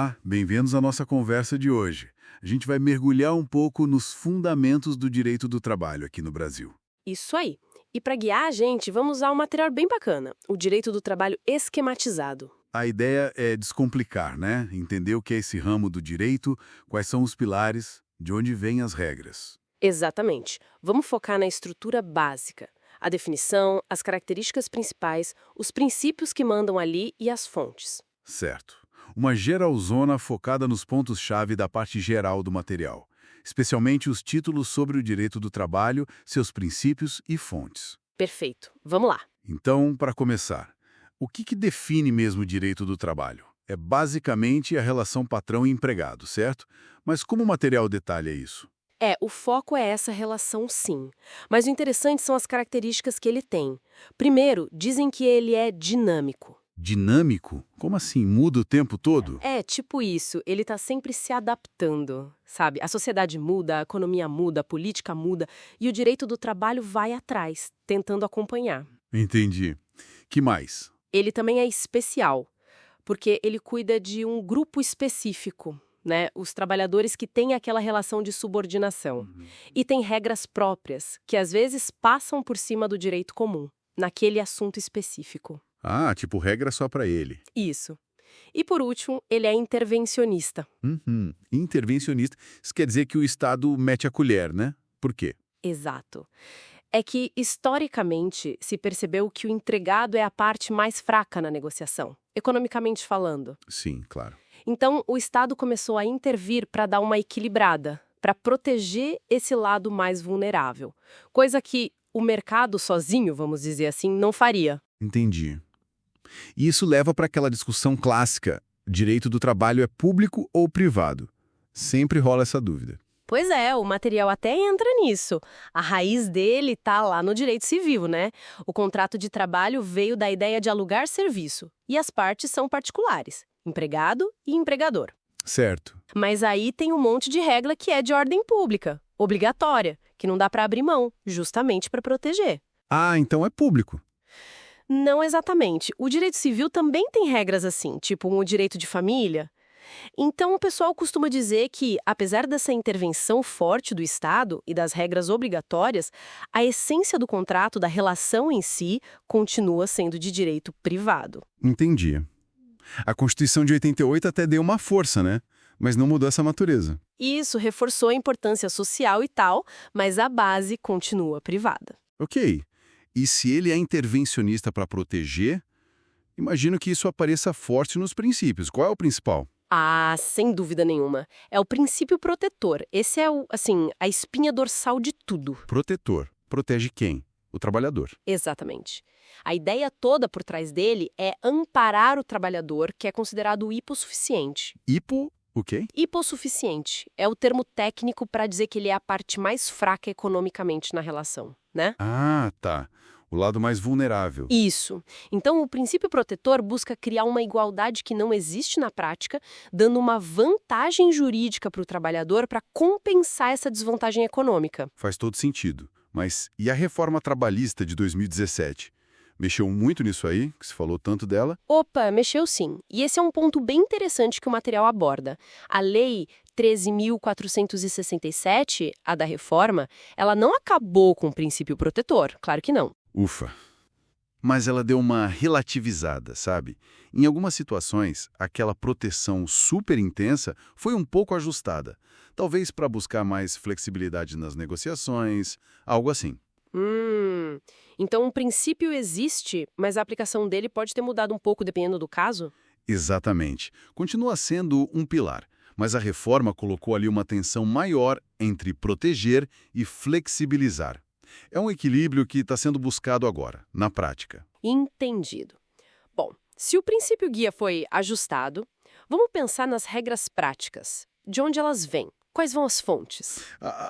Olá, bem-vindos à nossa conversa de hoje. A gente vai mergulhar um pouco nos fundamentos do direito do trabalho aqui no Brasil. Isso aí. E para guiar a gente, vamos usar um material bem bacana, o direito do trabalho esquematizado. A ideia é descomplicar, né? Entender o que é esse ramo do direito, quais são os pilares, de onde vêm as regras. Exatamente. Vamos focar na estrutura básica. A definição, as características principais, os princípios que mandam ali e as fontes. Certo. Uma geralzona focada nos pontos-chave da parte geral do material, especialmente os títulos sobre o direito do trabalho, seus princípios e fontes. Perfeito. Vamos lá. Então, para começar, o que define mesmo o direito do trabalho? É basicamente a relação patrão-empregado, certo? Mas como o material detalha isso? O foco é essa relação sim. Mas o interessante são as características que ele tem. Primeiro, dizem que ele é dinâmico. Dinâmico? Como assim? Muda o tempo todo? É, tipo isso, ele está sempre se adaptando, sabe? A sociedade muda, a economia muda, a política muda e o direito do trabalho vai atrás, tentando acompanhar. Entendi. Que mais? Ele também é especial, porque ele cuida de um grupo específico, né? Os trabalhadores que têm aquela relação de subordinação. E tem regras próprias, que às vezes passam por cima do direito comum, naquele assunto específico. Ah, tipo regra só para ele. Isso. E por último, ele é intervencionista. Intervencionista. Isso quer dizer que o Estado mete a colher, né? Por quê? Exato. É que, historicamente, se percebeu que o empregado é a parte mais fraca na negociação, economicamente falando. Sim, claro. Então, o Estado começou a intervir para dar uma equilibrada, para proteger esse lado mais vulnerável, coisa que o mercado sozinho, vamos dizer assim, não faria. Entendi. E isso leva para aquela discussão clássica: direito do trabalho é público ou privado? Sempre rola essa dúvida. Pois é, o material até entra nisso. A raiz dele tá lá no direito civil, né? O contrato de trabalho veio da ideia de alugar serviço, e as partes são particulares, empregado e empregador. Certo. Mas aí tem um monte de regra que é de ordem pública, obrigatória, que não dá para abrir mão, justamente para proteger. Ah, então é público. Não exatamente. O direito civil também tem regras assim, tipo o direito de família. Então, o pessoal costuma dizer que, apesar dessa intervenção forte do Estado e das regras obrigatórias, a essência do contrato, da relação em si, continua sendo de direito privado. Entendi. A Constituição de 88 até deu uma força, né? Mas não mudou essa natureza. Isso reforçou a importância social e tal, mas a base continua privada. Ok. E se ele é intervencionista para proteger, imagino que isso apareça forte nos princípios. Qual é o principal? Ah, sem dúvida nenhuma. É o princípio protetor. Esse é a espinha dorsal de tudo. Protetor. Protege quem? O trabalhador. Exatamente. A ideia toda por trás dele é amparar o trabalhador, que é considerado hipossuficiente. O quê? Hipossuficiente é o termo técnico para dizer que ele é a parte mais fraca economicamente na relação, né? Ah, tá. O lado mais vulnerável. Isso. Então, o princípio protetor busca criar uma igualdade que não existe na prática, dando uma vantagem jurídica para o trabalhador para compensar essa desvantagem econômica. Faz todo sentido. Mas e a reforma trabalhista de 2017? Mexeu muito nisso aí, que se falou tanto dela? Opa, mexeu sim. E esse é um ponto bem interessante que o material aborda. A Lei 13.467, a da reforma, ela não acabou com o princípio protetor, claro que não. Ufa. Mas ela deu uma relativizada, sabe? Em algumas situações, aquela proteção super intensa foi um pouco ajustada. Talvez para buscar mais flexibilidade nas negociações, algo assim. Então o princípio existe, mas a aplicação dele pode ter mudado um pouco dependendo do caso? Exatamente. Continua sendo um pilar, mas a reforma colocou ali uma tensão maior entre proteger e flexibilizar. É um equilíbrio que está sendo buscado agora, na prática. Entendido. Bom, se o princípio guia foi ajustado, vamos pensar nas regras práticas. De onde elas vêm? Quais vão as fontes?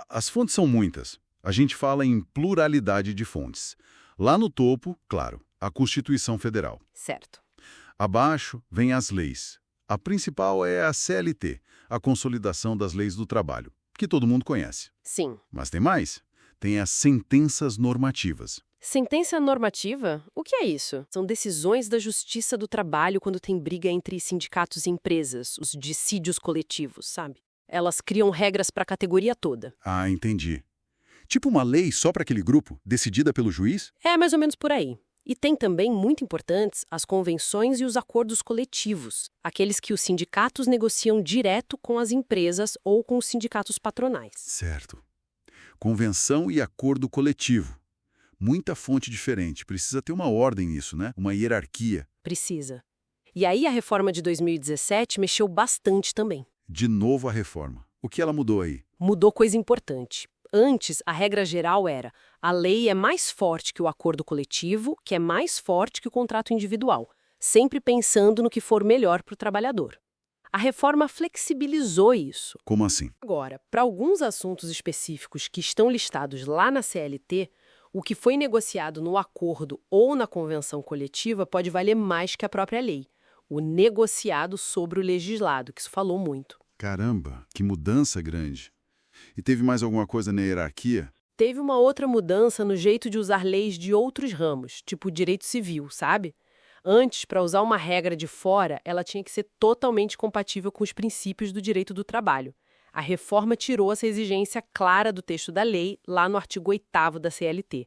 As fontes são muitas. A gente fala em pluralidade de fontes. Lá no topo, claro, a Constituição Federal. Certo. Abaixo vem as leis. A principal é a CLT, a Consolidação das Leis do Trabalho, que todo mundo conhece. Sim. Mas tem mais. Tem as sentenças normativas. Sentença normativa? O que é isso? São decisões da Justiça do Trabalho quando tem briga entre sindicatos e empresas, os dissídios coletivos, sabe? Elas criam regras para a categoria toda. Ah, entendi. Tipo uma lei só para aquele grupo, decidida pelo juiz? É mais ou menos por aí. E tem também, muito importantes, as convenções e os acordos coletivos, aqueles que os sindicatos negociam direto com as empresas ou com os sindicatos patronais. Certo. Convenção e acordo coletivo. Muita fonte diferente. Precisa ter uma ordem nisso, né? Uma hierarquia. Precisa. E aí a reforma de 2017 mexeu bastante também. De novo a reforma. O que ela mudou aí? Mudou coisa importante. Antes, a regra geral era: a lei é mais forte que o acordo coletivo, que é mais forte que o contrato individual, sempre pensando no que for melhor para o trabalhador. A reforma flexibilizou isso. Como assim? Agora, para alguns assuntos específicos que estão listados lá na CLT, o que foi negociado no acordo ou na convenção coletiva pode valer mais que a própria lei. O negociado sobre o legislado, que isso falou muito. Caramba, que mudança grande. E teve mais alguma coisa na hierarquia? Teve uma outra mudança no jeito de usar leis de outros ramos, tipo o direito civil, sabe? Antes, para usar uma regra de fora, ela tinha que ser totalmente compatível com os princípios do direito do trabalho. A reforma tirou essa exigência clara do texto da lei, lá no artigo 8º da CLT.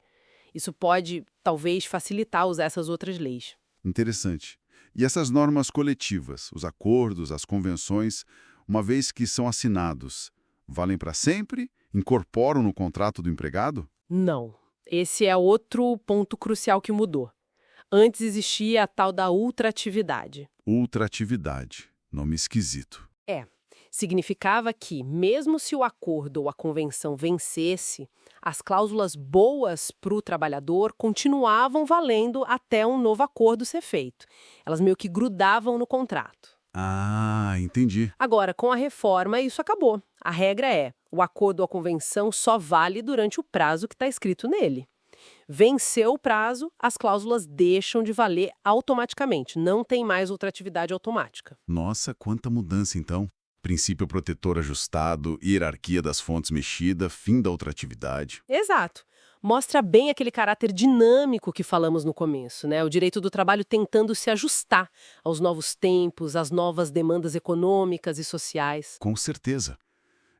Isso pode, talvez, facilitar usar essas outras leis. Interessante. E essas normas coletivas, os acordos, as convenções, uma vez que são assinados, valem para sempre? Incorporam no contrato do empregado? Não. Esse é outro ponto crucial que mudou. Antes existia a tal da ultratividade. Ultratividade. Nome esquisito. Significava que, mesmo se o acordo ou a convenção vencesse, as cláusulas boas para o trabalhador continuavam valendo até um novo acordo ser feito. Elas meio que grudavam no contrato. Ah, entendi. Agora, com a reforma, isso acabou. A regra é: o acordo ou a convenção só vale durante o prazo que está escrito nele. Venceu o prazo, as cláusulas deixam de valer automaticamente. Não tem mais ultratividade automática. Nossa, quanta mudança então. Princípio protetor ajustado, hierarquia das fontes mexida, fim da ultratividade. Exato. Mostra bem aquele caráter dinâmico que falamos no começo, né? O direito do trabalho tentando se ajustar aos novos tempos, às novas demandas econômicas e sociais. Com certeza.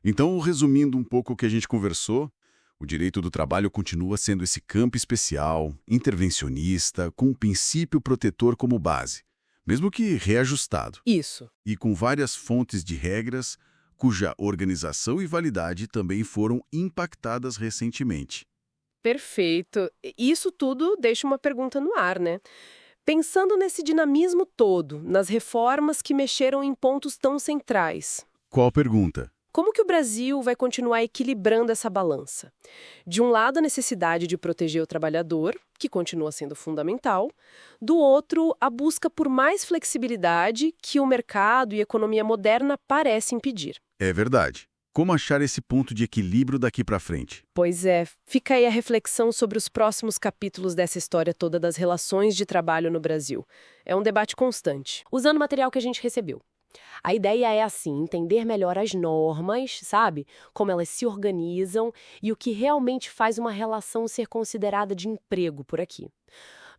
Então, resumindo um pouco o que a gente conversou, o direito do trabalho continua sendo esse campo especial, intervencionista, com um princípio protetor como base, mesmo que reajustado, Isso. e com várias fontes de regras cuja organização e validade também foram impactadas recentemente. Perfeito. Isso tudo deixa uma pergunta no ar, né? Pensando nesse dinamismo todo, nas reformas que mexeram em pontos tão centrais, Qual pergunta? como que o Brasil vai continuar equilibrando essa balança? De um lado, a necessidade de proteger o trabalhador, que continua sendo fundamental. Do outro, a busca por mais flexibilidade que o mercado e a economia moderna parecem pedir. É verdade. Como achar esse ponto de equilíbrio daqui para frente? Pois é, fica aí a reflexão sobre os próximos capítulos dessa história toda das relações de trabalho no Brasil. É um debate constante, usando o material que a gente recebeu. A ideia é, assim, entender melhor as normas, sabe? Como elas se organizam e o que realmente faz uma relação ser considerada de emprego por aqui.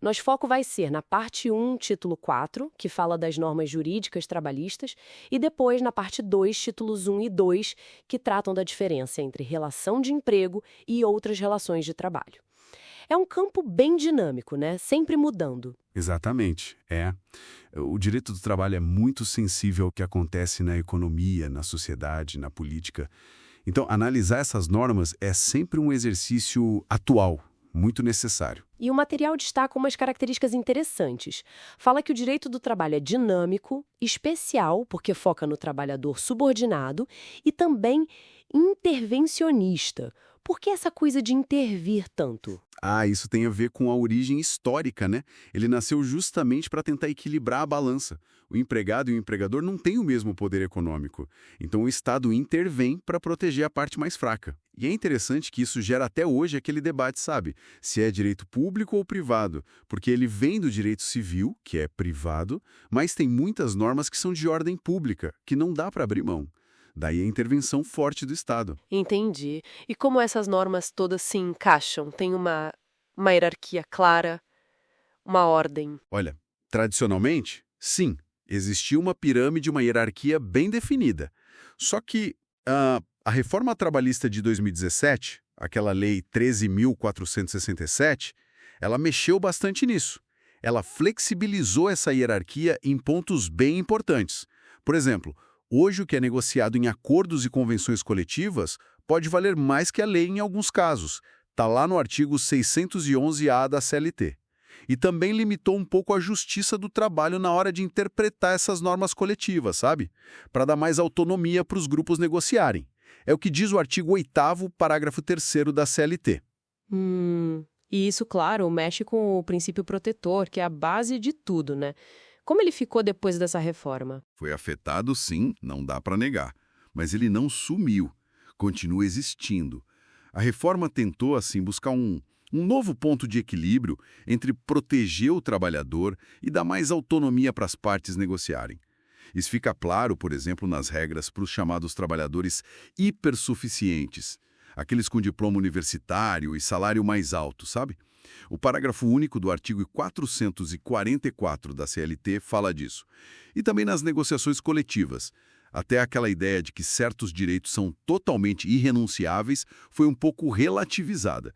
Nosso foco vai ser na parte 1, título 4, que fala das normas jurídicas trabalhistas, e depois na parte 2, títulos 1 e 2, que tratam da diferença entre relação de emprego e outras relações de trabalho. É um campo bem dinâmico, né? Sempre mudando. Exatamente, é. O direito do trabalho é muito sensível ao que acontece na economia, na sociedade, na política. Então, analisar essas normas é sempre um exercício atual, muito necessário. E o material destaca umas características interessantes. Fala que o direito do trabalho é dinâmico, especial, porque foca no trabalhador subordinado, e também intervencionista. Por que essa coisa de intervir tanto? Ah, isso tem a ver com a origem histórica, né? Ele nasceu justamente para tentar equilibrar a balança. O empregado e o empregador não têm o mesmo poder econômico. Então o Estado intervém para proteger a parte mais fraca. E é interessante que isso gera até hoje aquele debate, sabe? Se é direito público ou privado. Porque ele vem do direito civil, que é privado, mas tem muitas normas que são de ordem pública, que não dá para abrir mão. Daí a intervenção forte do Estado. Entendi. E como essas normas todas se encaixam? Tem uma uma hierarquia clara, uma ordem? Olha, tradicionalmente, sim, existia uma pirâmide, uma hierarquia bem definida. Só que a reforma trabalhista de 2017, aquela lei 13.467, ela mexeu bastante nisso. Ela flexibilizou essa hierarquia em pontos bem importantes. Por exemplo, hoje o que é negociado em acordos e convenções coletivas pode valer mais que a lei em alguns casos. Está lá no artigo 611-A da CLT. E também limitou um pouco a justiça do trabalho na hora de interpretar essas normas coletivas, sabe? Para dar mais autonomia para os grupos negociarem. É o que diz o artigo 8º, parágrafo 3º da CLT. E isso, claro, mexe com o princípio protetor, que é a base de tudo, né? Como ele ficou depois dessa reforma? Foi afetado, sim, não dá para negar. Mas ele não sumiu, continua existindo. A reforma tentou, assim, buscar um novo ponto de equilíbrio entre proteger o trabalhador e dar mais autonomia para as partes negociarem. Isso fica claro, por exemplo, nas regras para os chamados trabalhadores hipersuficientes, aqueles com diploma universitário e salário mais alto, sabe? O parágrafo único do artigo 444 da CLT fala disso. E também nas negociações coletivas. Até aquela ideia de que certos direitos são totalmente irrenunciáveis foi um pouco relativizada.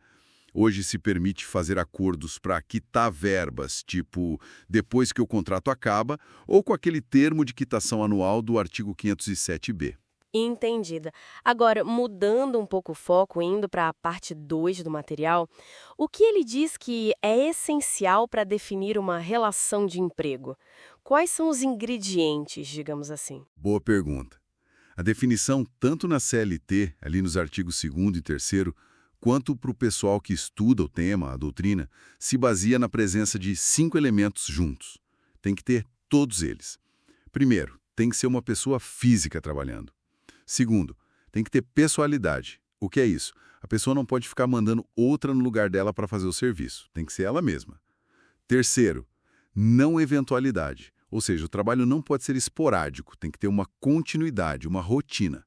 Hoje se permite fazer acordos para quitar verbas, tipo depois que o contrato acaba, ou com aquele termo de quitação anual do artigo 507b. Entendida. Agora, mudando um pouco o foco, indo para a parte 2 do material, o que ele diz que é essencial para definir uma relação de emprego? Quais são os ingredientes, digamos assim? Boa pergunta. A definição, tanto na CLT, ali nos artigos 2º e 3º, quanto para o pessoal que estuda o tema, a doutrina, se baseia na presença de 5 elementos juntos. Tem que ter todos eles. Primeiro, tem que ser uma pessoa física trabalhando. Segundo, tem que ter pessoalidade. O que é isso? A pessoa não pode ficar mandando outra no lugar dela para fazer o serviço. Tem que ser ela mesma. Terceiro, não eventualidade. Ou seja, o trabalho não pode ser esporádico, tem que ter uma continuidade, uma rotina.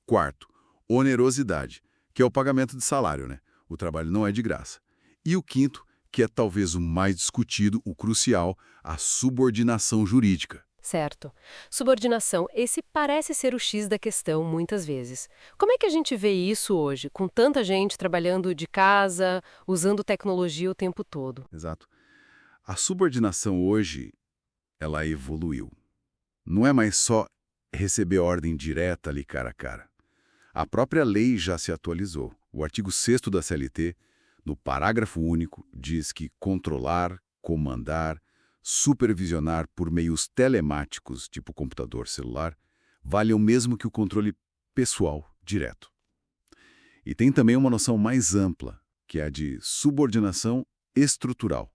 Quarto, onerosidade, que é o pagamento de salário, né? O trabalho não é de graça. E o quinto, que é talvez o mais discutido, o crucial, a subordinação jurídica. Certo. Subordinação, esse parece ser o X da questão muitas vezes. Como é que a gente vê isso hoje, com tanta gente trabalhando de casa, usando tecnologia o tempo todo? Exato. A subordinação hoje, ela evoluiu. Não é mais só receber ordem direta ali cara a cara. A própria lei já se atualizou. O artigo 6º da CLT, no parágrafo único, diz que controlar, comandar, supervisionar por meios telemáticos, tipo computador, celular, vale o mesmo que o controle pessoal, direto. E tem também uma noção mais ampla, que é a de subordinação estrutural.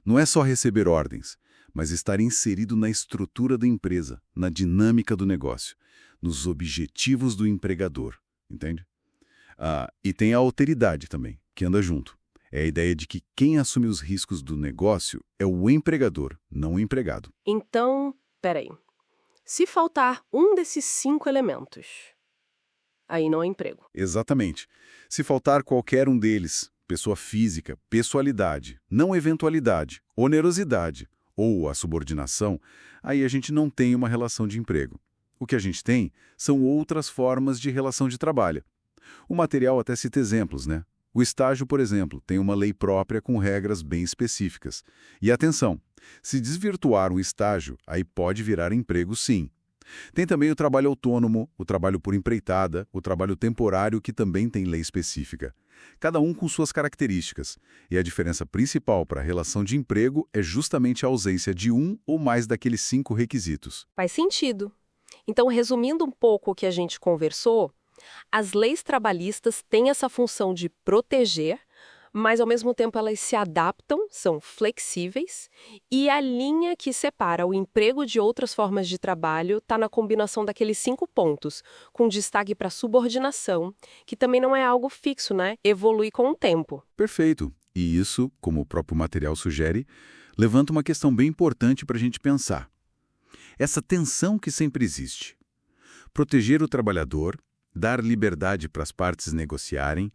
Não é só receber ordens, mas estar inserido na estrutura da empresa, na dinâmica do negócio, nos objetivos do empregador, entende? E tem a alteridade também, que anda junto. É a ideia de que quem assume os riscos do negócio é o empregador, não o empregado. Então, peraí. Se faltar um desses 5 elementos, aí não é emprego. Exatamente. Se faltar qualquer um deles, pessoa física, pessoalidade, não eventualidade, onerosidade ou a subordinação, aí a gente não tem uma relação de emprego. O que a gente tem são outras formas de relação de trabalho. O material até cita exemplos, né? O estágio, por exemplo, tem uma lei própria com regras bem específicas. E atenção, se desvirtuar um estágio, aí pode virar emprego sim. Tem também o trabalho autônomo, o trabalho por empreitada, o trabalho temporário, que também tem lei específica. Cada um com suas características. E a diferença principal para a relação de emprego é justamente a ausência de um ou mais daqueles 5 requisitos. Faz sentido. Então, resumindo um pouco o que a gente conversou, as leis trabalhistas têm essa função de proteger, mas ao mesmo tempo elas se adaptam, são flexíveis, e a linha que separa o emprego de outras formas de trabalho está na combinação daqueles 5 pontos, com destaque para a subordinação, que também não é algo fixo, né? Evolui com o tempo. Perfeito. E isso, como o próprio material sugere, levanta uma questão bem importante para a gente pensar. Essa tensão que sempre existe. Proteger o trabalhador, dar liberdade para as partes negociarem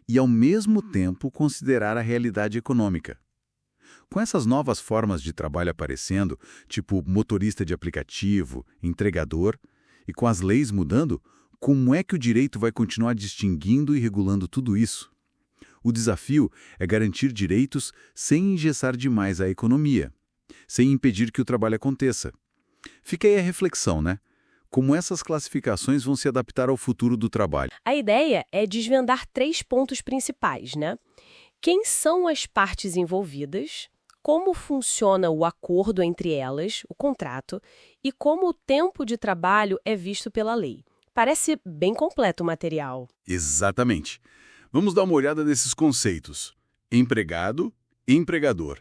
e, ao mesmo tempo, considerar a realidade econômica. Com essas novas formas de trabalho aparecendo, tipo motorista de aplicativo, entregador, e com as leis mudando, como é que o direito vai continuar distinguindo e regulando tudo isso? O desafio é garantir direitos sem engessar demais a economia, sem impedir que o trabalho aconteça. Fica aí a reflexão, né? Como essas classificações vão se adaptar ao futuro do trabalho. A ideia é desvendar 3 pontos principais, né? Quem são as partes envolvidas, como funciona o acordo entre elas, o contrato, e como o tempo de trabalho é visto pela lei. Parece bem completo o material. Exatamente. Vamos dar uma olhada nesses conceitos. Empregado, empregador.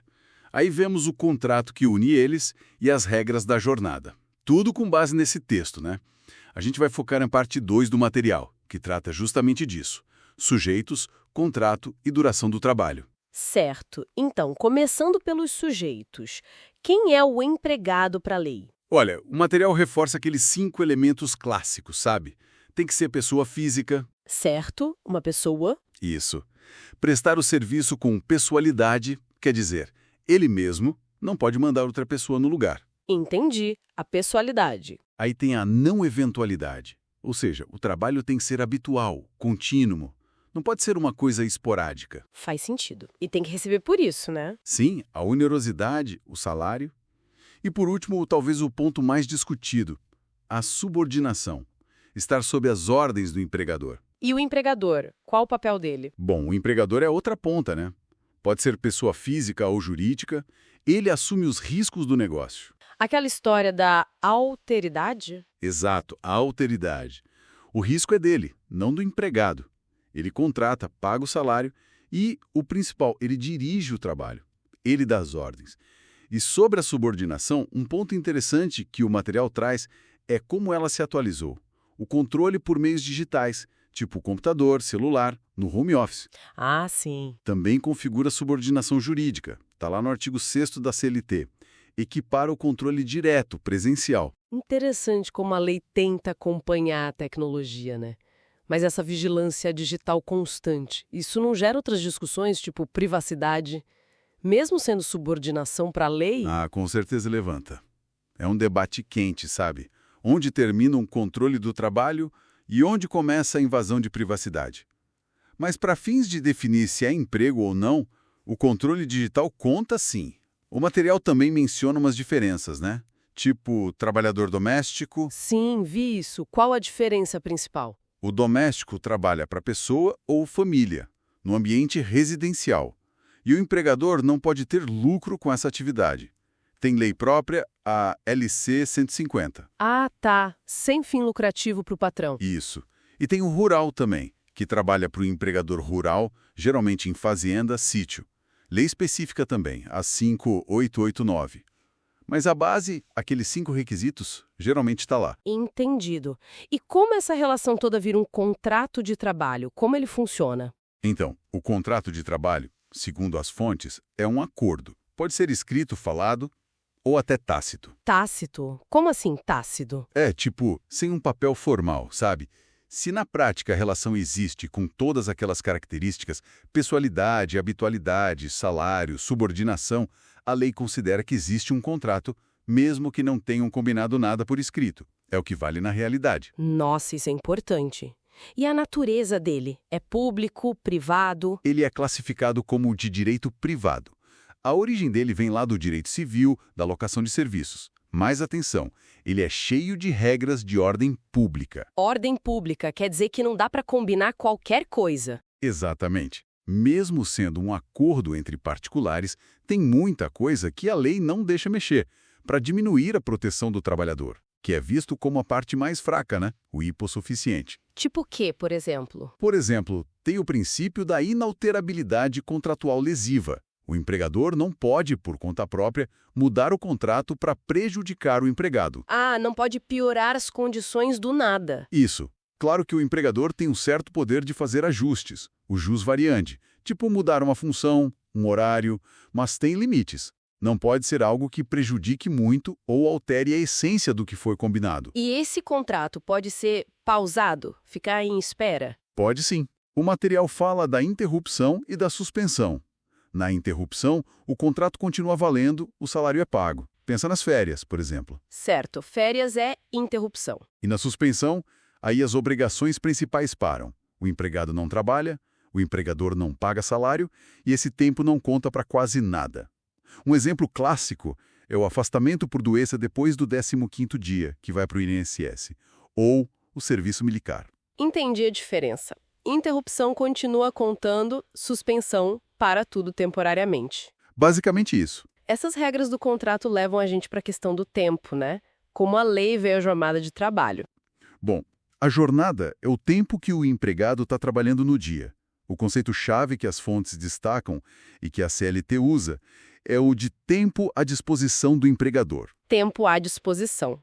Aí vemos o contrato que une eles e as regras da jornada. Tudo com base nesse texto, né? A gente vai focar na parte 2 do material, que trata justamente disso. Sujeitos, contrato e duração do trabalho. Certo. Então, começando pelos sujeitos. Quem é o empregado para a lei? Olha, o material reforça aqueles 5 elementos clássicos, sabe? Tem que ser pessoa física. Certo, uma pessoa. Isso. Prestar o serviço com pessoalidade, quer dizer, ele mesmo não pode mandar outra pessoa no lugar. Entendi. A pessoalidade. Aí tem a não eventualidade. Ou seja, o trabalho tem que ser habitual, contínuo. Não pode ser uma coisa esporádica. Faz sentido. E tem que receber por isso, né? Sim, a onerosidade, o salário. E por último, talvez o ponto mais discutido, a subordinação. Estar sob as ordens do empregador. E o empregador? Qual o papel dele? Bom, o empregador é outra ponta, né? Pode ser pessoa física ou jurídica. Ele assume os riscos do negócio. Aquela história da alteridade? Exato, a alteridade. O risco é dele, não do empregado. Ele contrata, paga o salário e, o principal, ele dirige o trabalho. Ele dá as ordens. E sobre a subordinação, um ponto interessante que o material traz é como ela se atualizou. O controle por meios digitais, tipo computador, celular, no home office. Ah, sim. Também configura subordinação jurídica. Está lá no artigo 6º da CLT. Equipara o controle direto, presencial. Interessante como a lei tenta acompanhar a tecnologia, né? Mas essa vigilância digital constante, isso não gera outras discussões, tipo privacidade? Mesmo sendo subordinação para a lei? Ah, com certeza levanta. É um debate quente, sabe? Onde termina um controle do trabalho e onde começa a invasão de privacidade. Mas para fins de definir se é emprego ou não, o controle digital conta sim. O material também menciona umas diferenças, né? Tipo, trabalhador doméstico. Sim, vi isso. Qual a diferença principal? O doméstico trabalha para pessoa ou família, no ambiente residencial. E o empregador não pode ter lucro com essa atividade. Tem lei própria, a LC 150. Ah, tá. Sem fim lucrativo para o patrão. Isso. E tem o rural também, que trabalha para o empregador rural, geralmente em fazenda, sítio. Lei específica também, a 5889. Mas a base, aqueles 5 requisitos, geralmente está lá. Entendido. E como essa relação toda vira um contrato de trabalho? Como ele funciona? Então, o contrato de trabalho, segundo as fontes, é um acordo. Pode ser escrito, falado ou até tácito. Tácito? Como assim tácito? É, tipo, sem um papel formal, sabe? Se na prática a relação existe com todas aquelas características, pessoalidade, habitualidade, salário, subordinação, a lei considera que existe um contrato, mesmo que não tenham combinado nada por escrito. É o que vale na realidade. Nossa, isso é importante. E a natureza dele? É público, privado? Ele é classificado como de direito privado. A origem dele vem lá do direito civil, da locação de serviços. Mas atenção, ele é cheio de regras de ordem pública. Ordem pública quer dizer que não dá para combinar qualquer coisa. Exatamente. Mesmo sendo um acordo entre particulares, tem muita coisa que a lei não deixa mexer, para diminuir a proteção do trabalhador, que é visto como a parte mais fraca, né? O hipossuficiente. Tipo o quê, por exemplo? Por exemplo, tem o princípio da inalterabilidade contratual lesiva. O empregador não pode, por conta própria, mudar o contrato para prejudicar o empregado. Ah, não pode piorar as condições do nada. Isso. Claro que o empregador tem um certo poder de fazer ajustes, o jus variandi, tipo mudar uma função, um horário, mas tem limites. Não pode ser algo que prejudique muito ou altere a essência do que foi combinado. E esse contrato pode ser pausado? Ficar em espera? Pode sim. O material fala da interrupção e da suspensão. Na interrupção, o contrato continua valendo, o salário é pago. Pensa nas férias, por exemplo. Certo, férias é interrupção. E na suspensão, aí as obrigações principais param. O empregado não trabalha, o empregador não paga salário e esse tempo não conta para quase nada. Um exemplo clássico é o afastamento por doença depois do 15º dia, que vai para o INSS, ou o serviço militar. Entendi a diferença. Interrupção continua contando, suspensão para tudo temporariamente. Basicamente isso. Essas regras do contrato levam a gente para a questão do tempo, né? Como a lei vê a jornada de trabalho. Bom, a jornada é o tempo que o empregado está trabalhando no dia. O conceito-chave que as fontes destacam e que a CLT usa é o de tempo à disposição do empregador. Tempo à disposição.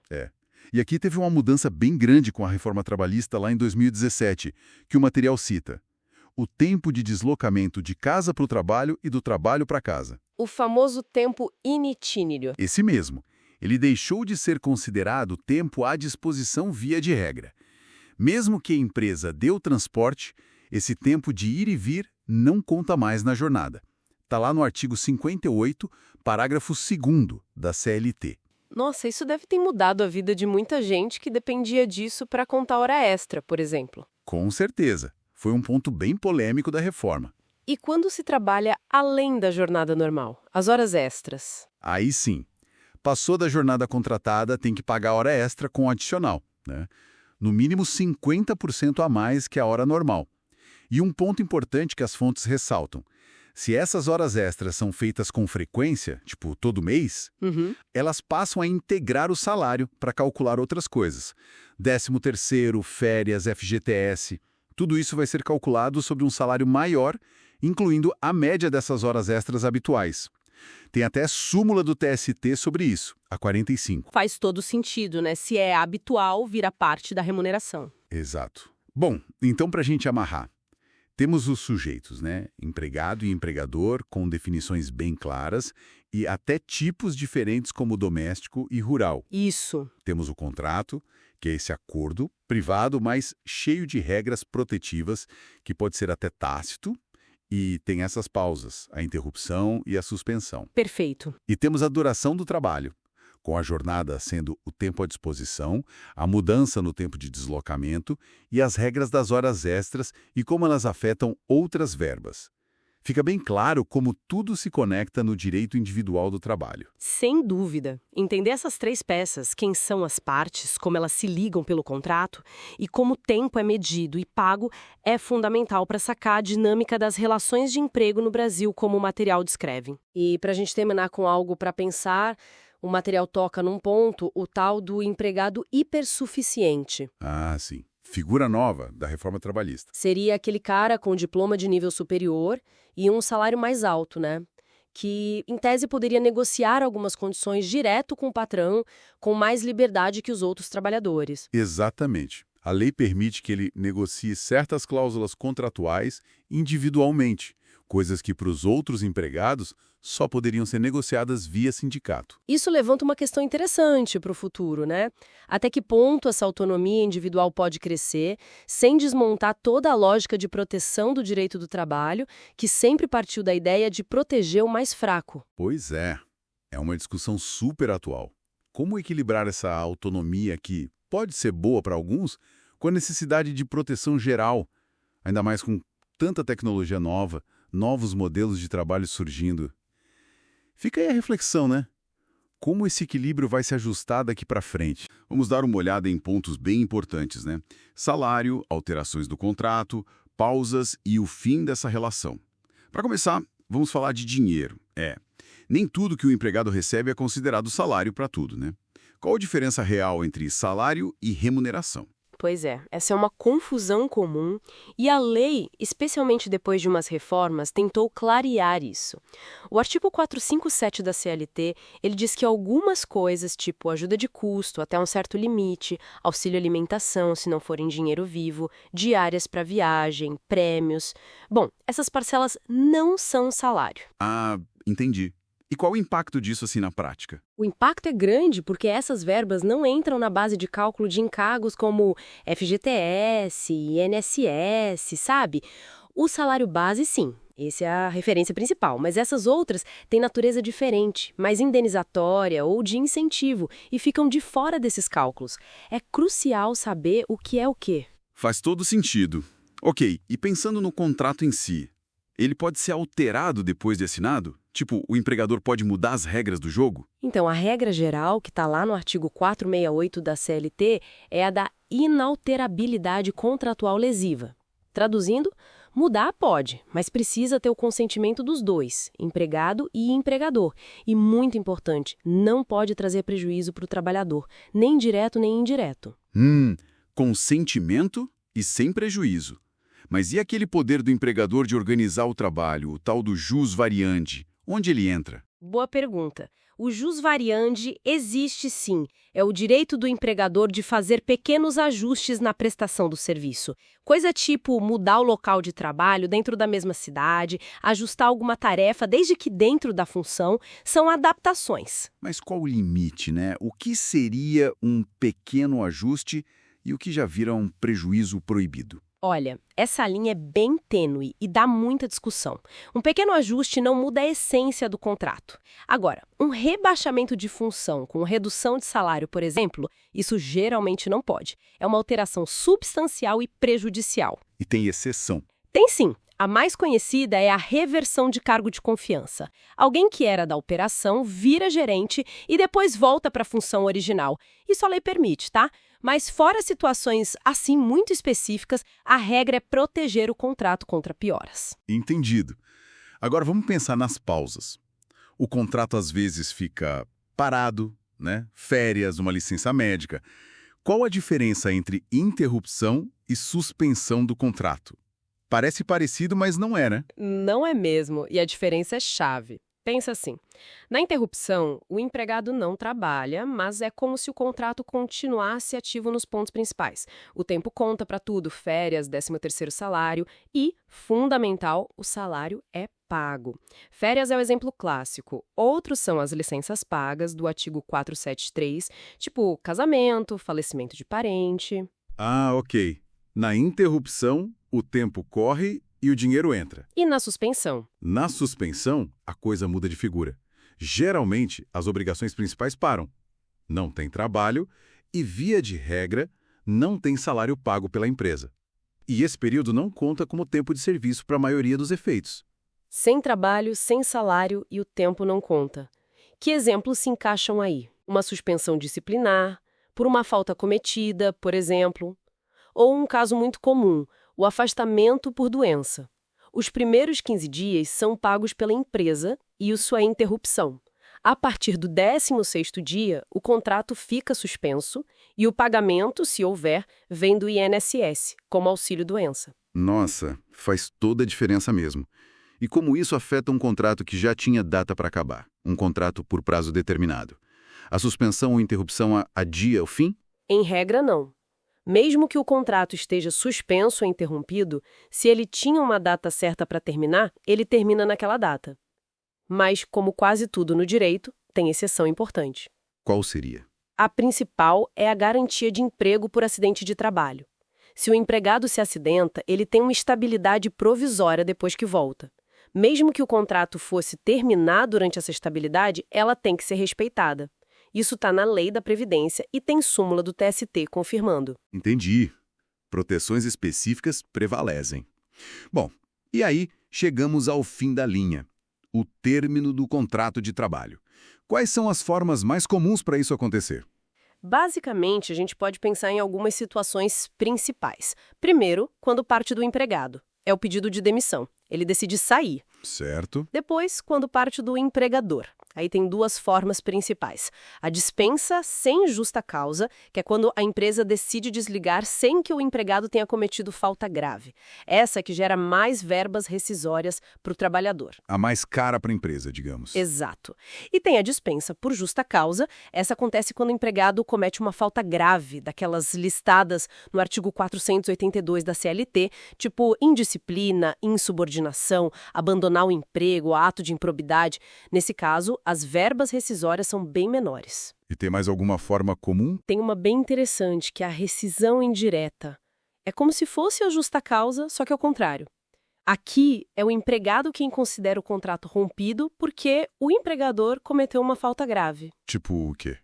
E aqui teve uma mudança bem grande com a reforma trabalhista lá em 2017, que o material cita. O tempo de deslocamento de casa para o trabalho e do trabalho para casa. O famoso tempo initínerio. Esse mesmo. Ele deixou de ser considerado tempo à disposição via de regra. Mesmo que a empresa dê o transporte, esse tempo de ir e vir não conta mais na jornada. Está lá no artigo 58, parágrafo 2º da CLT. Nossa, isso deve ter mudado a vida de muita gente que dependia disso para contar hora extra, por exemplo. Com certeza. Foi um ponto bem polêmico da reforma. E quando se trabalha além da jornada normal, as horas extras? Aí sim. Passou da jornada contratada, tem que pagar hora extra com adicional, né? No mínimo 50% a mais que a hora normal. E um ponto importante que as fontes ressaltam. Se essas horas extras são feitas com frequência, tipo todo mês, elas passam a integrar o salário para calcular outras coisas. 13º, férias, FGTS, tudo isso vai ser calculado sobre um salário maior, incluindo a média dessas horas extras habituais. Tem até súmula do TST sobre isso, a 45. Faz todo sentido, né? Se é habitual, vira parte da remuneração. Exato. Bom, então para a gente amarrar. Temos os sujeitos, né? Empregado e empregador, com definições bem claras e até tipos diferentes como doméstico e rural. Isso. Temos o contrato, que é esse acordo privado, mas cheio de regras protetivas, que pode ser até tácito, e tem essas pausas, a interrupção e a suspensão. Perfeito. E temos a duração do trabalho, com a jornada sendo o tempo à disposição, a mudança no tempo de deslocamento e as regras das horas extras e como elas afetam outras verbas. Fica bem claro como tudo se conecta no direito individual do trabalho. Sem dúvida. Entender essas três peças, quem são as partes, como elas se ligam pelo contrato e como o tempo é medido e pago, é fundamental para sacar a dinâmica das relações de emprego no Brasil, como o material descreve. E para a gente terminar com algo para pensar, o material toca num ponto, o tal do empregado hipersuficiente. Ah, sim. Figura nova da reforma trabalhista. Seria aquele cara com diploma de nível superior e um salário mais alto, né? Que, em tese, poderia negociar algumas condições direto com o patrão, com mais liberdade que os outros trabalhadores. Exatamente. A lei permite que ele negocie certas cláusulas contratuais individualmente, coisas que para os outros empregados só poderiam ser negociadas via sindicato. Isso levanta uma questão interessante para o futuro, né? Até que ponto essa autonomia individual pode crescer sem desmontar toda a lógica de proteção do direito do trabalho, que sempre partiu da ideia de proteger o mais fraco? Pois é. É uma discussão super atual. Como equilibrar essa autonomia que pode ser boa para alguns com a necessidade de proteção geral, ainda mais com tanta tecnologia nova, novos modelos de trabalho surgindo. Fica aí a reflexão, né? Como esse equilíbrio vai se ajustar daqui para frente? Vamos dar uma olhada em pontos bem importantes, né? Salário, alterações do contrato, pausas e o fim dessa relação. Para começar, vamos falar de dinheiro. Nem tudo que o empregado recebe é considerado salário para tudo, né? Qual a diferença real entre salário e remuneração? Pois é, essa é uma confusão comum e a lei, especialmente depois de umas reformas, tentou clarear isso. O artigo 457 da CLT, ele diz que algumas coisas, tipo ajuda de custo até um certo limite, auxílio alimentação se não for em dinheiro vivo, diárias para viagem, prêmios... Bom, essas parcelas não são salário. Ah, entendi. E qual o impacto disso assim na prática? O impacto é grande porque essas verbas não entram na base de cálculo de encargos como FGTS, INSS, sabe? O salário base, sim. Essa é a referência principal, mas essas outras têm natureza diferente, mais indenizatória ou de incentivo, e ficam de fora desses cálculos. É crucial saber o que é o quê. Faz todo sentido. Ok, e pensando no contrato em si, ele pode ser alterado depois de assinado? Tipo, o empregador pode mudar as regras do jogo? Então, a regra geral, que está lá no artigo 468 da CLT, é a da inalterabilidade contratual lesiva. Traduzindo, mudar pode, mas precisa ter o consentimento dos dois, empregado e empregador. E, muito importante, não pode trazer prejuízo para o trabalhador, nem direto nem indireto. Consentimento e sem prejuízo. Mas e aquele poder do empregador de organizar o trabalho, o tal do jus variandi? Onde ele entra? Boa pergunta. O jus variandi existe sim. É o direito do empregador de fazer pequenos ajustes na prestação do serviço. Coisa tipo mudar o local de trabalho dentro da mesma cidade, ajustar alguma tarefa, desde que dentro da função, são adaptações. Mas qual o limite, né? O que seria um pequeno ajuste e o que já vira um prejuízo proibido? Olha, essa linha é bem tênue e dá muita discussão. Um pequeno ajuste não muda a essência do contrato. Agora, um rebaixamento de função com redução de salário, por exemplo, isso geralmente não pode. É uma alteração substancial e prejudicial. E tem exceção. Tem sim. A mais conhecida é a reversão de cargo de confiança. Alguém que era da operação vira gerente e depois volta para a função original. Isso a lei permite, tá? Mas fora situações assim muito específicas, a regra é proteger o contrato contra pioras. Entendido. Agora vamos pensar nas pausas. O contrato às vezes fica parado, né? Férias, uma licença médica. Qual a diferença entre interrupção e suspensão do contrato? Parece parecido, mas não é, né? Não é mesmo, e a diferença é chave. Pensa assim, na interrupção, o empregado não trabalha, mas é como se o contrato continuasse ativo nos pontos principais. O tempo conta para tudo, férias, 13º salário e, fundamental, o salário é pago. Férias é o exemplo clássico. Outros são as licenças pagas do artigo 473, tipo casamento, falecimento de parente. Ah, ok. Na interrupção, o tempo corre e o dinheiro entra. E na suspensão? Na suspensão, a coisa muda de figura. Geralmente, as obrigações principais param. Não tem trabalho e, via de regra, não tem salário pago pela empresa. E esse período não conta como tempo de serviço para a maioria dos efeitos. Sem trabalho, sem salário e o tempo não conta. Que exemplos se encaixam aí? Uma suspensão disciplinar, por uma falta cometida, por exemplo. Ou um caso muito comum, o afastamento por doença. Os primeiros 15 dias são pagos pela empresa e isso é interrupção. A partir do 16º dia, o contrato fica suspenso e o pagamento, se houver, vem do INSS, como auxílio-doença. Nossa, faz toda a diferença mesmo. E como isso afeta um contrato que já tinha data para acabar? Um contrato por prazo determinado. A suspensão ou interrupção adia o fim? Em regra, não. Mesmo que o contrato esteja suspenso ou interrompido, se ele tinha uma data certa para terminar, ele termina naquela data. Mas, como quase tudo no direito, tem exceção importante. Qual seria? A principal é a garantia de emprego por acidente de trabalho. Se o empregado se acidenta, ele tem uma estabilidade provisória depois que volta. Mesmo que o contrato fosse terminar durante essa estabilidade, ela tem que ser respeitada. Isso está na lei da Previdência e tem súmula do TST confirmando. Entendi. Proteções específicas prevalecem. Bom, e aí chegamos ao fim da linha. O término do contrato de trabalho. Quais são as formas mais comuns para isso acontecer? Basicamente, a gente pode pensar em algumas situações principais. Primeiro, quando parte do empregado. É o pedido de demissão. Ele decide sair. Certo. Depois, quando parte do empregador. Aí tem duas formas principais. A dispensa sem justa causa, que é quando a empresa decide desligar sem que o empregado tenha cometido falta grave. Essa que gera mais verbas rescisórias para o trabalhador. A mais cara para a empresa, digamos. Exato. E tem a dispensa por justa causa. Essa acontece quando o empregado comete uma falta grave, daquelas listadas no artigo 482 da CLT, tipo indisciplina, insubordinação, abandono abandonar o emprego, ato de improbidade. Nesse caso, as verbas rescisórias são bem menores. E tem mais alguma forma comum? Tem uma bem interessante, que é a rescisão indireta. É como se fosse a justa causa, só que ao contrário. Aqui é o empregado quem considera o contrato rompido porque o empregador cometeu uma falta grave. Tipo o quê?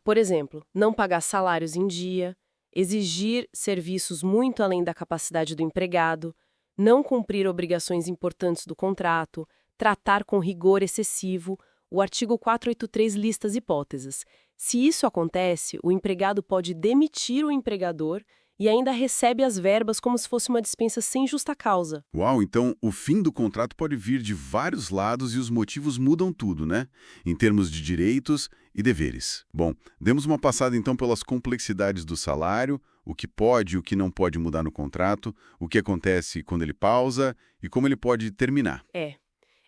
Por exemplo, não pagar salários em dia, exigir serviços muito além da capacidade do empregado, não cumprir obrigações importantes do contrato, tratar com rigor excessivo. O artigo 483 lista as hipóteses. Se isso acontece, o empregado pode demitir o empregador e ainda recebe as verbas como se fosse uma dispensa sem justa causa. Uau, então o fim do contrato pode vir de vários lados e os motivos mudam tudo, né? Em termos de direitos e deveres. Bom, demos uma passada então pelas complexidades do salário, o que pode e o que não pode mudar no contrato, o que acontece quando ele pausa e como ele pode terminar.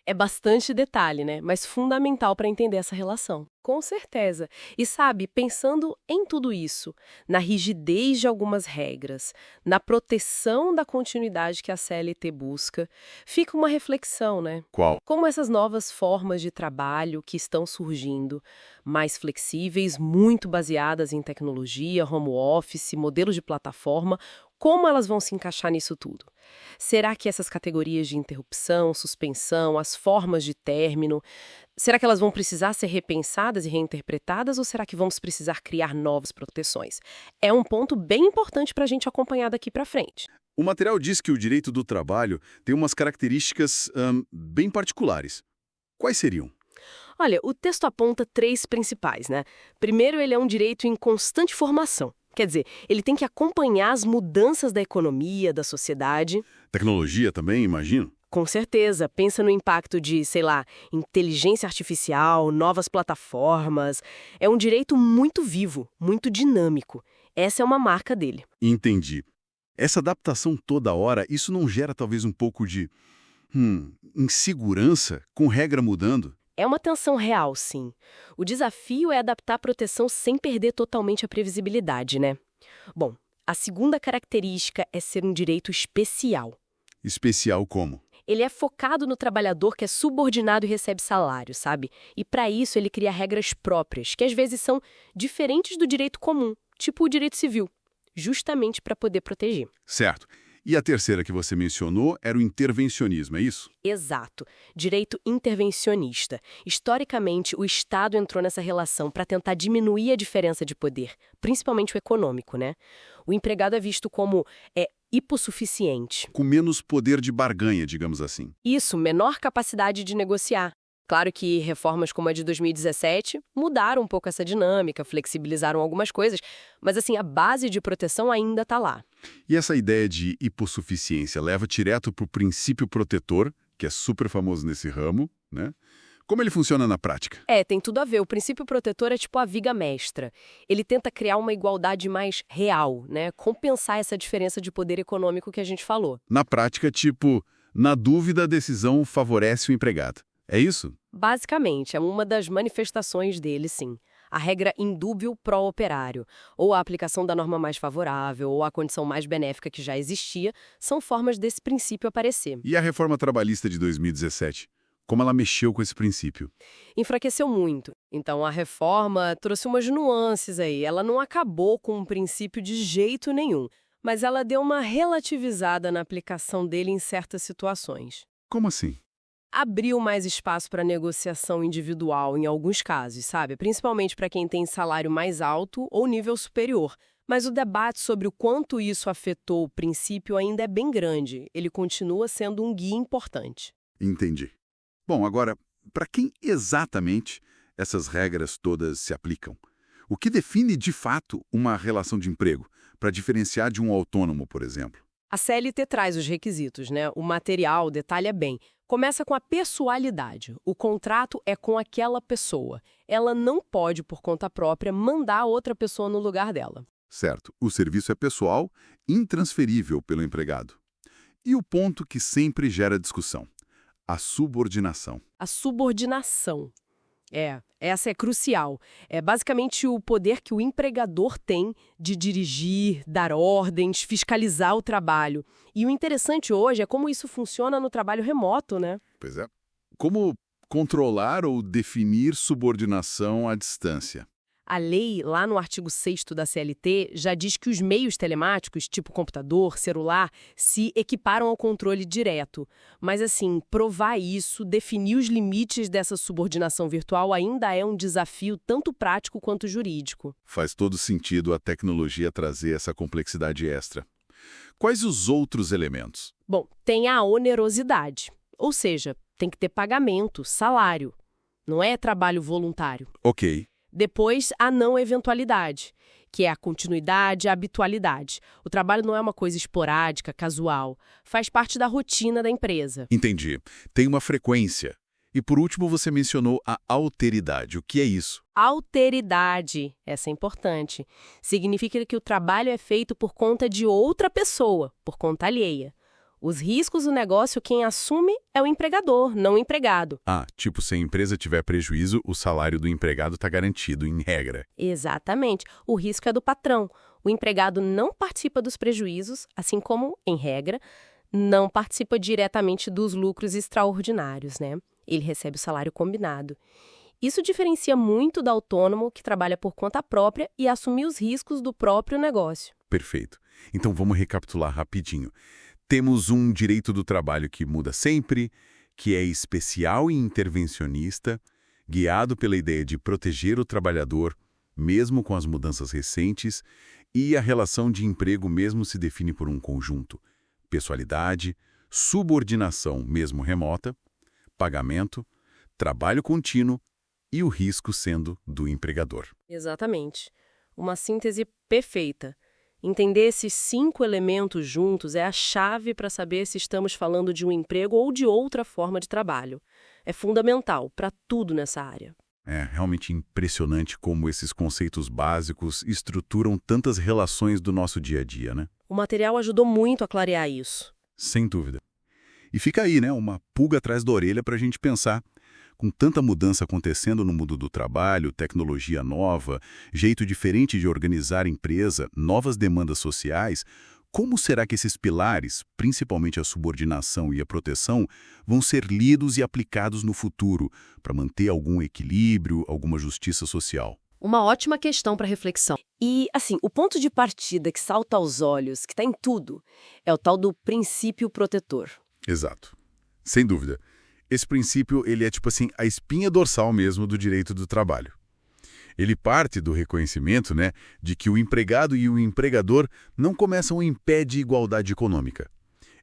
É bastante detalhe, né? Mas fundamental para entender essa relação. Com certeza. E sabe, pensando em tudo isso, na rigidez de algumas regras, na proteção da continuidade que a CLT busca, fica uma reflexão, né? Qual? Como essas novas formas de trabalho que estão surgindo, mais flexíveis, muito baseadas em tecnologia, home office, modelos de plataforma, como elas vão se encaixar nisso tudo? Será que essas categorias de interrupção, suspensão, as formas de término, será que elas vão precisar ser repensadas e reinterpretadas ou será que vamos precisar criar novas proteções? É um ponto bem importante para a gente acompanhar daqui para frente. O material diz que o direito do trabalho tem umas características bem particulares. Quais seriam? Olha, o texto aponta 3 principais, né? Primeiro, ele é um direito em constante formação. Quer dizer, ele tem que acompanhar as mudanças da economia, da sociedade. Tecnologia também, imagino? Com certeza, pensa no impacto de, sei lá, inteligência artificial, novas plataformas. É um direito muito vivo, muito dinâmico. Essa é uma marca dele. Entendi. Essa adaptação toda hora, isso não gera talvez um pouco de insegurança com regra mudando? É uma tensão real, sim. O desafio é adaptar a proteção sem perder totalmente a previsibilidade, né? Bom, a segunda característica é ser um direito especial. Especial como? Ele é focado no trabalhador que é subordinado e recebe salário, sabe? E para isso ele cria regras próprias, que às vezes são diferentes do direito comum, tipo o direito civil, justamente para poder proteger. Certo. E a terceira que você mencionou era o intervencionismo, é isso? Exato. Direito intervencionista. Historicamente, o Estado entrou nessa relação para tentar diminuir a diferença de poder, principalmente o econômico, né? O empregado é visto como hipossuficiente. Com menos poder de barganha, digamos assim. Isso, menor capacidade de negociar. Claro que reformas como a de 2017 mudaram um pouco essa dinâmica, flexibilizaram algumas coisas, mas assim, a base de proteção ainda está lá. E essa ideia de hipossuficiência leva direto para o princípio protetor, que é super famoso nesse ramo, né? Como ele funciona na prática? Tem tudo a ver. O princípio protetor é tipo a viga mestra. Ele tenta criar uma igualdade mais real, né? Compensar essa diferença de poder econômico que a gente falou. Na prática, tipo, na dúvida, a decisão favorece o empregado. É isso? Basicamente, é uma das manifestações dele, sim. A regra indúbio pró-operário, ou a aplicação da norma mais favorável, ou a condição mais benéfica que já existia, são formas desse princípio aparecer. E a reforma trabalhista de 2017? Como ela mexeu com esse princípio? Enfraqueceu muito. Então, a reforma trouxe umas nuances aí. Ela não acabou com o princípio de jeito nenhum, mas ela deu uma relativizada na aplicação dele em certas situações. Como assim? Abriu mais espaço para negociação individual em alguns casos, sabe? Principalmente para quem tem salário mais alto ou nível superior. Mas o debate sobre o quanto isso afetou o princípio ainda é bem grande. Ele continua sendo um guia importante. Entendi. Bom, agora, para quem exatamente essas regras todas se aplicam? O que define de fato uma relação de emprego, para diferenciar de um autônomo, por exemplo? A CLT traz os requisitos, né? O material detalha bem. Começa com a pessoalidade. O contrato é com aquela pessoa. Ela não pode, por conta própria, mandar outra pessoa no lugar dela. Certo. O serviço é pessoal, intransferível pelo empregado. E o ponto que sempre gera discussão: a subordinação. A subordinação. Essa é crucial. É basicamente o poder que o empregador tem de dirigir, dar ordens, fiscalizar o trabalho. E o interessante hoje é como isso funciona no trabalho remoto, né? Pois é. Como controlar ou definir subordinação à distância? A lei, lá no artigo 6º da CLT, já diz que os meios telemáticos, tipo computador, celular, se equiparam ao controle direto. Mas, assim, provar isso, definir os limites dessa subordinação virtual ainda é um desafio tanto prático quanto jurídico. Faz todo sentido a tecnologia trazer essa complexidade extra. Quais os outros elementos? Bom, tem a onerosidade, ou seja, tem que ter pagamento, salário. Não é trabalho voluntário. Ok. Depois, a não eventualidade, que é a continuidade, a habitualidade. O trabalho não é uma coisa esporádica, casual. Faz parte da rotina da empresa. Entendi. Tem uma frequência. E por último, você mencionou a alteridade. O que é isso? Alteridade, essa é importante. Significa que o trabalho é feito por conta de outra pessoa, por conta alheia. Os riscos do negócio, quem assume é o empregador, não o empregado. Tipo, se a empresa tiver prejuízo, o salário do empregado está garantido, em regra. Exatamente. O risco é do patrão. O empregado não participa dos prejuízos, assim como, em regra, não participa diretamente dos lucros extraordinários, né? Ele recebe o salário combinado. Isso diferencia muito do autônomo que trabalha por conta própria e assume os riscos do próprio negócio. Perfeito. Então vamos recapitular rapidinho. Temos um direito do trabalho que muda sempre, que é especial e intervencionista, guiado pela ideia de proteger o trabalhador, mesmo com as mudanças recentes, e a relação de emprego mesmo se define por um conjunto: pessoalidade, subordinação mesmo remota, pagamento, trabalho contínuo e o risco sendo do empregador. Exatamente. Uma síntese perfeita. Entender esses 5 elementos juntos é a chave para saber se estamos falando de um emprego ou de outra forma de trabalho. É fundamental para tudo nessa área. É realmente impressionante como esses conceitos básicos estruturam tantas relações do nosso dia a dia, né? O material ajudou muito a clarear isso. Sem dúvida. E fica aí, né, uma pulga atrás da orelha para a gente pensar. Com tanta mudança acontecendo no mundo do trabalho, tecnologia nova, jeito diferente de organizar a empresa, novas demandas sociais, como será que esses pilares, principalmente a subordinação e a proteção, vão ser lidos e aplicados no futuro para manter algum equilíbrio, alguma justiça social? Uma ótima questão para reflexão. E, assim, o ponto de partida que salta aos olhos, que está em tudo, é o tal do princípio protetor. Exato. Sem dúvida. Esse princípio, ele é tipo assim, a espinha dorsal mesmo do direito do trabalho. Ele parte do reconhecimento, né, de que o empregado e o empregador não começam em pé de igualdade econômica.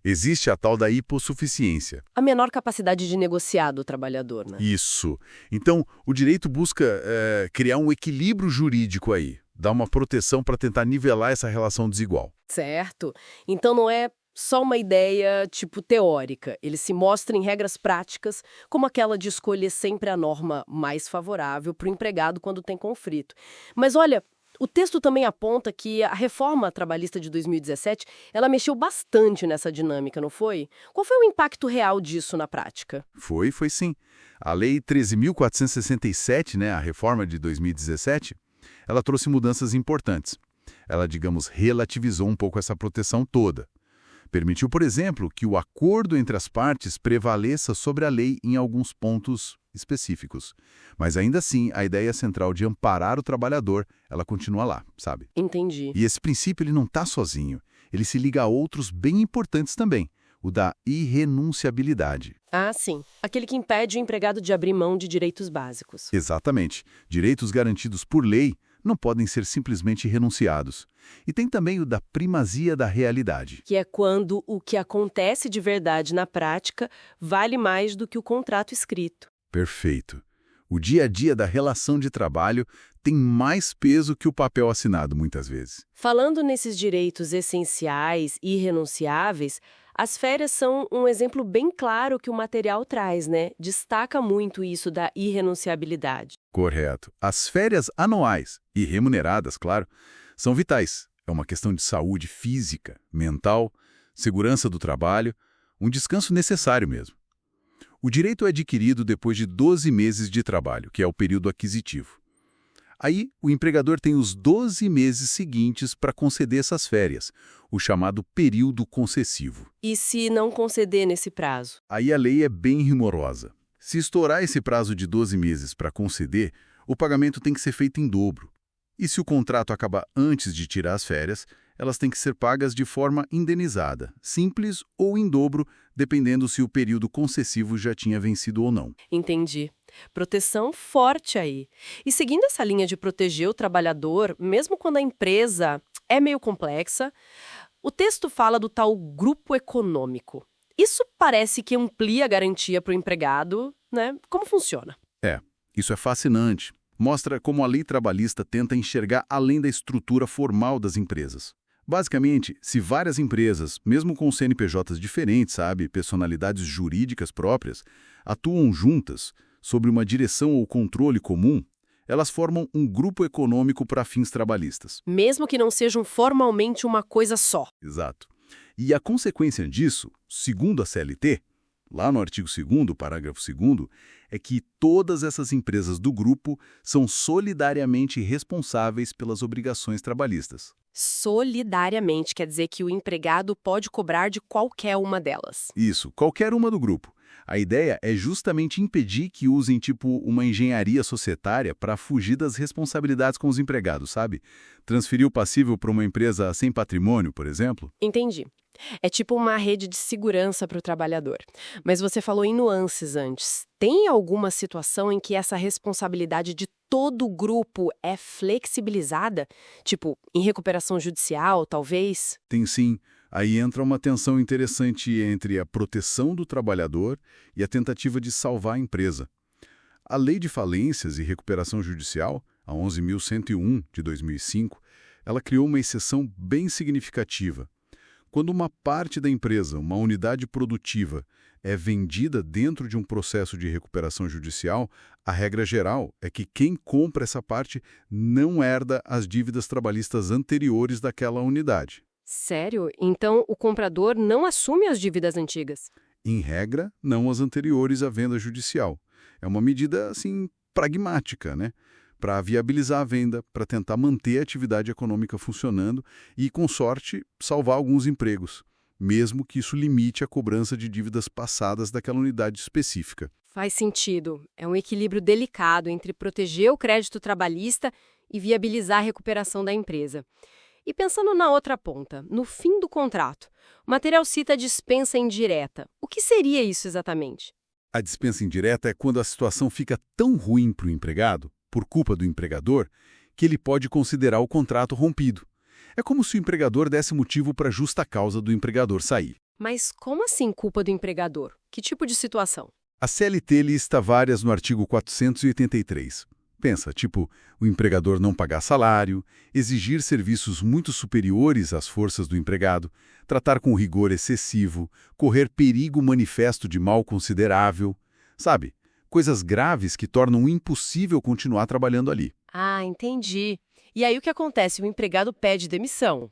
Existe a tal da hipossuficiência. A menor capacidade de negociar do trabalhador, né? Isso. Então, o direito busca criar um equilíbrio jurídico aí, dar uma proteção para tentar nivelar essa relação desigual. Certo. Então não é só uma ideia, tipo, teórica. Ele se mostra em regras práticas, como aquela de escolher sempre a norma mais favorável para o empregado quando tem conflito. Mas olha, o texto também aponta que a reforma trabalhista de 2017, ela mexeu bastante nessa dinâmica, não foi? Qual foi o impacto real disso na prática? Foi sim. A Lei 13.467, né, a reforma de 2017, ela trouxe mudanças importantes. Ela, digamos, relativizou um pouco essa proteção toda. Permitiu, por exemplo, que o acordo entre as partes prevaleça sobre a lei em alguns pontos específicos. Mas ainda assim, a ideia central de amparar o trabalhador, ela continua lá, sabe? Entendi. E esse princípio ele não está sozinho. Ele se liga a outros bem importantes também, o da irrenunciabilidade. Ah, sim. Aquele que impede o empregado de abrir mão de direitos básicos. Exatamente. Direitos garantidos por lei não podem ser simplesmente renunciados. E tem também o da primazia da realidade. Que é quando o que acontece de verdade na prática vale mais do que o contrato escrito. Perfeito. O dia a dia da relação de trabalho tem mais peso que o papel assinado, muitas vezes. Falando nesses direitos essenciais e irrenunciáveis, as férias são um exemplo bem claro que o material traz, né? Destaca muito isso da irrenunciabilidade. Correto. As férias anuais e remuneradas, claro, são vitais. É uma questão de saúde física, mental, segurança do trabalho, um descanso necessário mesmo. O direito é adquirido depois de 12 meses de trabalho, que é o período aquisitivo. Aí, o empregador tem os 12 meses seguintes para conceder essas férias, o chamado período concessivo. E se não conceder nesse prazo? Aí a lei é bem rigorosa. Se estourar esse prazo de 12 meses para conceder, o pagamento tem que ser feito em dobro. E se o contrato acabar antes de tirar as férias, elas têm que ser pagas de forma indenizada, simples ou em dobro, dependendo se o período concessivo já tinha vencido ou não. Entendi. Proteção forte aí. E seguindo essa linha de proteger o trabalhador, mesmo quando a empresa é meio complexa, o texto fala do tal grupo econômico. Isso parece que amplia a garantia para o empregado, né? Como funciona? Isso é fascinante. Mostra como a lei trabalhista tenta enxergar além da estrutura formal das empresas. Basicamente, se várias empresas, mesmo com CNPJs diferentes, personalidades jurídicas próprias, atuam juntas, sob uma direção ou controle comum, elas formam um grupo econômico para fins trabalhistas. Mesmo que não sejam formalmente uma coisa só. Exato. E a consequência disso, segundo a CLT, lá no artigo 2º, parágrafo 2º, é que todas essas empresas do grupo são solidariamente responsáveis pelas obrigações trabalhistas. Solidariamente quer dizer que o empregado pode cobrar de qualquer uma delas. Isso, qualquer uma do grupo. A ideia é justamente impedir que usem uma engenharia societária para fugir das responsabilidades com os empregados, sabe? Transferir o passível para uma empresa sem patrimônio, por exemplo. Entendi. É tipo uma rede de segurança para o trabalhador. Mas você falou em nuances antes. Tem alguma situação em que essa responsabilidade de todo o grupo é flexibilizada? Tipo, em recuperação judicial, talvez? Tem sim. Aí entra uma tensão interessante entre a proteção do trabalhador e a tentativa de salvar a empresa. A Lei de Falências e Recuperação Judicial, a 11.101 de 2005, ela criou uma exceção bem significativa. Quando uma parte da empresa, uma unidade produtiva, é vendida dentro de um processo de recuperação judicial, a regra geral é que quem compra essa parte não herda as dívidas trabalhistas anteriores daquela unidade. Sério? Então o comprador não assume as dívidas antigas? Em regra, não as anteriores à venda judicial. É uma medida, pragmática, né? Para viabilizar a venda, para tentar manter a atividade econômica funcionando e, com sorte, salvar alguns empregos, mesmo que isso limite a cobrança de dívidas passadas daquela unidade específica. Faz sentido. É um equilíbrio delicado entre proteger o crédito trabalhista e viabilizar a recuperação da empresa. E pensando na outra ponta, no fim do contrato, o material cita a dispensa indireta. O que seria isso exatamente? A dispensa indireta é quando a situação fica tão ruim para o empregado, por culpa do empregador, que ele pode considerar o contrato rompido. É como se o empregador desse motivo para a justa causa do empregador sair. Mas como assim culpa do empregador? Que tipo de situação? A CLT lista várias no artigo 483. Pensa, o empregador não pagar salário, exigir serviços muito superiores às forças do empregado, tratar com rigor excessivo, correr perigo manifesto de mal considerável, sabe? Coisas graves que tornam impossível continuar trabalhando ali. Ah, entendi. E aí o que acontece? O empregado pede demissão.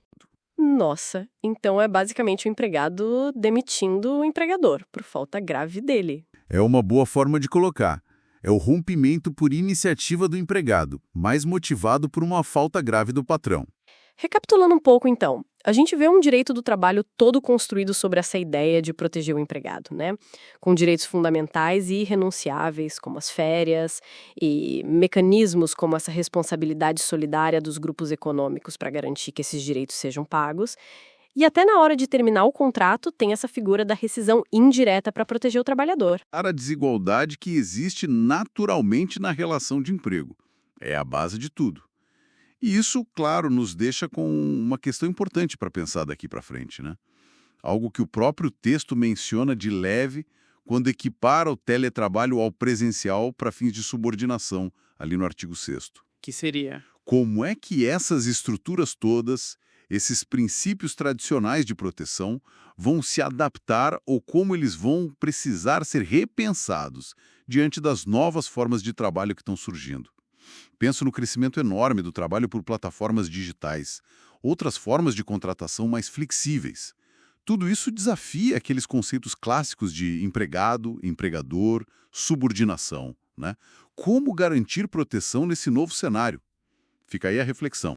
Nossa, então é basicamente o empregado demitindo o empregador, por falta grave dele. É uma boa forma de colocar. É o rompimento por iniciativa do empregado, mais motivado por uma falta grave do patrão. Recapitulando um pouco, então, a gente vê um direito do trabalho todo construído sobre essa ideia de proteger o empregado, né? Com direitos fundamentais e irrenunciáveis, como as férias, e mecanismos como essa responsabilidade solidária dos grupos econômicos para garantir que esses direitos sejam pagos. E até na hora de terminar o contrato, tem essa figura da rescisão indireta para proteger o trabalhador. A desigualdade que existe naturalmente na relação de emprego. É a base de tudo. E isso, claro, nos deixa com uma questão importante para pensar daqui para frente, né? Algo que o próprio texto menciona de leve quando equipara o teletrabalho ao presencial para fins de subordinação, ali no artigo 6º. Que seria? Como é que essas estruturas todas, esses princípios tradicionais de proteção, vão se adaptar ou como eles vão precisar ser repensados diante das novas formas de trabalho que estão surgindo? Penso no crescimento enorme do trabalho por plataformas digitais, outras formas de contratação mais flexíveis. Tudo isso desafia aqueles conceitos clássicos de empregado, empregador, subordinação, né? Como garantir proteção nesse novo cenário? Fica aí a reflexão.